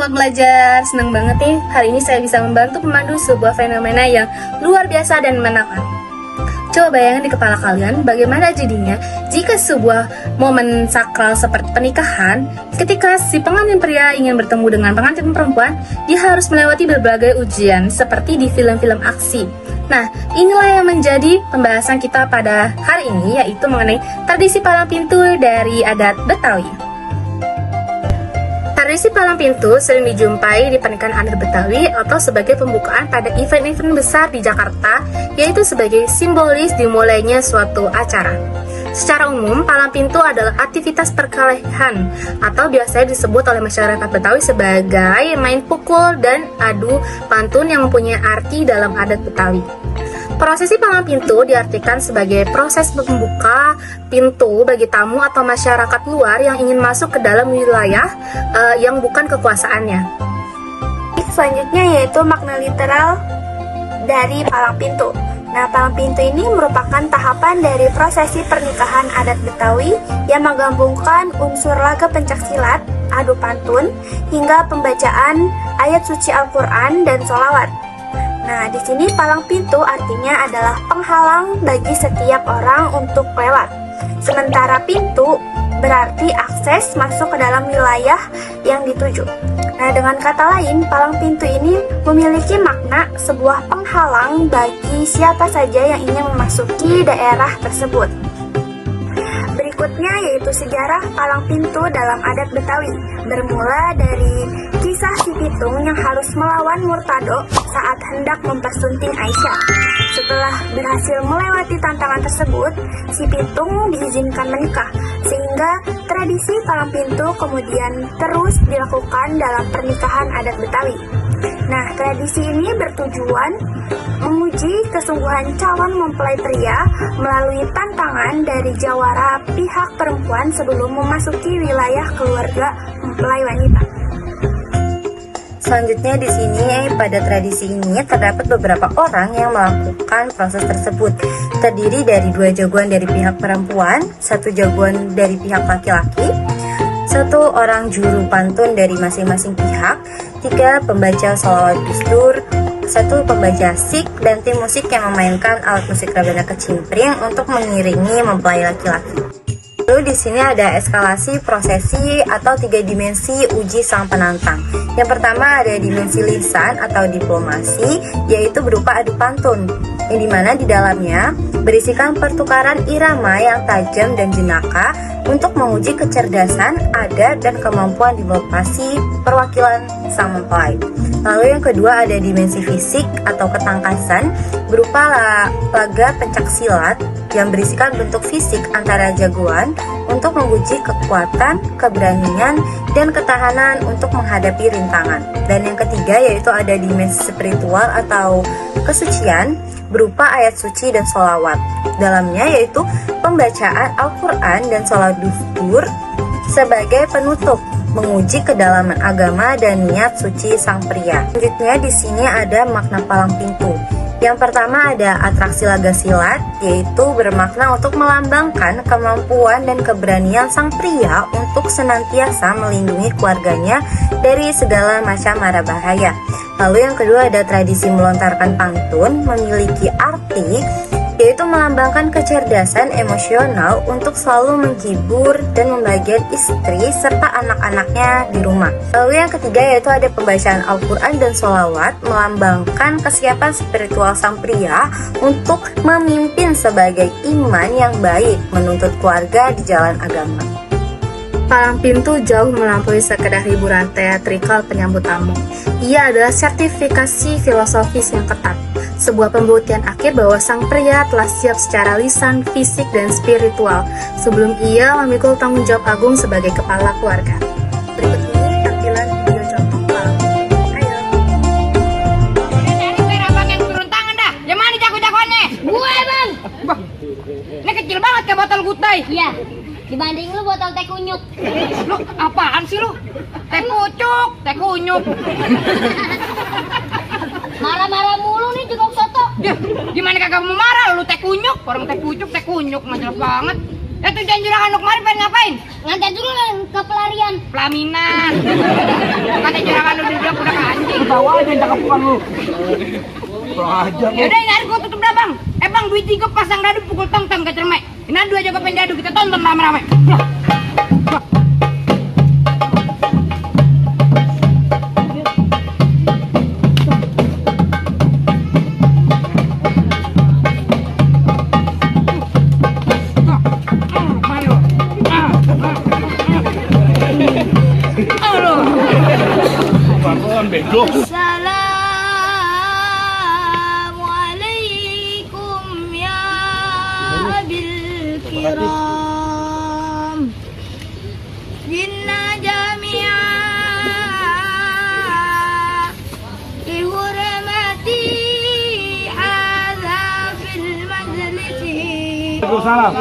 selamat belajar. Senang banget nih, hari ini saya bisa membantu pemandu sebuah fenomena yang luar biasa dan menantang. Coba bayangin di kepala kalian bagaimana jadinya jika sebuah momen sakral seperti pernikahan, ketika si pengantin pria ingin bertemu dengan pengantin perempuan, dia harus melewati berbagai ujian seperti di film-film aksi. Nah, inilah yang menjadi pembahasan kita pada hari ini, yaitu mengenai tradisi palang pintu dari adat Betawi. Tradisi palang pintu sering dijumpai di pernikahan adat Betawi atau sebagai pembukaan pada event-event besar di Jakarta, yaitu sebagai simbolis dimulainya suatu acara. Secara umum, palang pintu adalah aktivitas perkelahian atau biasanya disebut oleh masyarakat Betawi sebagai main pukul dan adu pantun yang mempunyai arti dalam adat Betawi. Prosesi palang pintu diartikan sebagai proses membuka pintu bagi tamu atau masyarakat luar yang ingin masuk ke dalam wilayah yang bukan kekuasaannya. Selanjutnya yaitu makna literal dari palang pintu. Nah, palang pintu ini merupakan tahapan dari prosesi pernikahan adat Betawi yang menggabungkan unsur laga pencaksilat, adu pantun, hingga pembacaan ayat suci Al-Quran dan sholawat. Nah, di sini palang pintu artinya adalah penghalang bagi setiap orang untuk lewat. Sementara pintu berarti akses masuk ke dalam wilayah yang dituju. Nah, dengan kata lain, palang pintu ini memiliki makna sebuah penghalang bagi siapa saja yang ingin memasuki daerah tersebut. Berikutnya yaitu sejarah palang pintu dalam adat Betawi. Bermula dari kisah si Pitung yang harus melawan Murtado saat hendak mempersunting Aisyah. Setelah berhasil melewati tantangan tersebut, si Pitung diizinkan menikah, sehingga tradisi palang pintu kemudian terus dilakukan dalam pernikahan adat Betawi. Nah, tradisi ini bertujuan menguji kesungguhan calon mempelai pria melalui tantangan dari jawara pihak perempuan sebelum memasuki wilayah keluarga mempelai wanita. Selanjutnya di sini pada tradisi ini terdapat beberapa orang yang melakukan proses tersebut. Terdiri dari 2 jagoan dari pihak perempuan, 1 jagoan dari pihak laki-laki, 1 orang juru pantun dari masing-masing pihak, 3 pembaca sholawat gusdur, 1 pembaca sik, dan tim musik yang memainkan alat musik rebana kecimpring untuk mengiringi mempelai laki-laki. Lalu di sini ada eskalasi prosesi atau 3 dimensi uji sang penantang. Yang pertama ada dimensi lisan atau diplomasi, yaitu berupa adu pantun, yang dimana di dalamnya berisikan pertukaran irama yang tajam dan jenaka untuk menguji kecerdasan, adat, dan kemampuan diplomasi perwakilan sang mempelai. Lalu yang kedua ada dimensi fisik atau ketangkasan, berupa laga pencaksilat yang berisikan bentuk fisik antara jagoan untuk menguji kekuatan, keberanian, dan ketahanan untuk menghadapi rintangan. Dan yang ketiga yaitu ada dimensi spiritual atau kesucian, berupa ayat suci dan sholawat. Dalamnya yaitu pembacaan Al-Quran dan sholawat duftur sebagai penutup, menguji kedalaman agama dan niat suci sang pria. Selanjutnya di sini ada makna palang pintu. Yang pertama ada atraksi laga silat, yaitu bermakna untuk melambangkan kemampuan dan keberanian sang pria untuk senantiasa melindungi keluarganya dari segala macam mara bahaya. Lalu yang kedua ada tradisi melontarkan pantun, memiliki arti yaitu melambangkan kecerdasan emosional untuk selalu menghibur dan membahagiakan istri serta anak-anaknya di rumah. Lalu yang ketiga yaitu ada pembacaan Al-Quran dan sholawat, melambangkan kesiapan spiritual sang pria untuk memimpin sebagai iman yang baik, menuntut keluarga di jalan agama. Palang pintu jauh melampaui sekedar hiburan teatrikal penyambut tamu. Ia adalah sertifikasi filosofis yang ketat, sebuah pembuktian akhir bahwa sang pria telah siap secara lisan, fisik, dan spiritual sebelum ia memikul tanggung jawab agung sebagai kepala keluarga. Berikut ini tampilan video contoh palang pintu. Ayo. Cari abang yang turun tangan dah. Yang mana jago-jagoannya? Gue bang. Bah, ini kecil banget kayak botol gutay. Iya, dibanding lu botol teh kunyuk. Lu apaan sih lu? Teh pucuk, teh kunyuk. Marah-marah mulu nih jengkok soto. Ya, gimana kagak mau marah lu teh kunyuk? Orang teh pucuk nggak jelas banget. Itu jangan juragan lu kemarin pengen ngapain? Ngantar dulu lah ke pelarian. Pelaminan. Kata juragan lu udah udah ke anjing. Bawa aja yang cakapukan lu. Kurang ajar lu. Yaudah ini hari gua tutup dah bang. Bang duit 3 pasang dadu pukul tong-tong ke cermek. Ini ada 2 jago pendadu kita tonton rame-rame. Assalamualaikum ya bil kiram jinna jami'a bihurmati hadha fil majlisi. Waalaikumsalam.